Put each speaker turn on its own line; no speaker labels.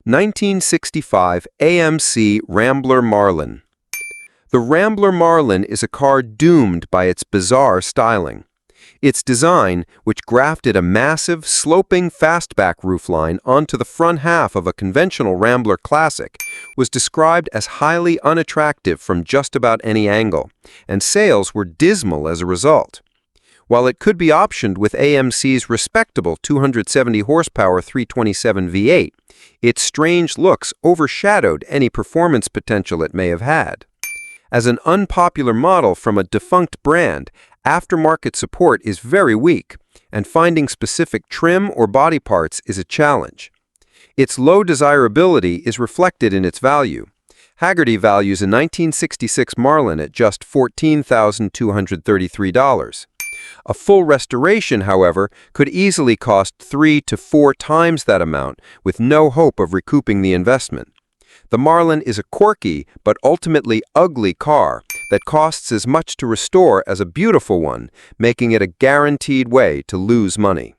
1965 AMC Rambler Marlin. The Rambler Marlin is a car doomed by its bizarre styling. Its design, which grafted a massive, sloping fastback roofline onto the front half of a conventional Rambler Classic, was described as highly unattractive from just about any angle, and sales were dismal as a result. While it could be optioned with AMC's respectable 270 horsepower 327 V8, its strange looks overshadowed any performance potential it may have had. As an unpopular model from a defunct brand, aftermarket support is very weak, and finding specific trim or body parts is a challenge. Its low desirability is reflected in its value. Hagerty values a 1966 Marlin at just $14,233. A full restoration, however, could easily cost 3 to 4 times that amount, with no hope of recouping the investment. The Marlin is a quirky but ultimately ugly car that costs as much to restore as a beautiful one, making it a guaranteed way to lose money.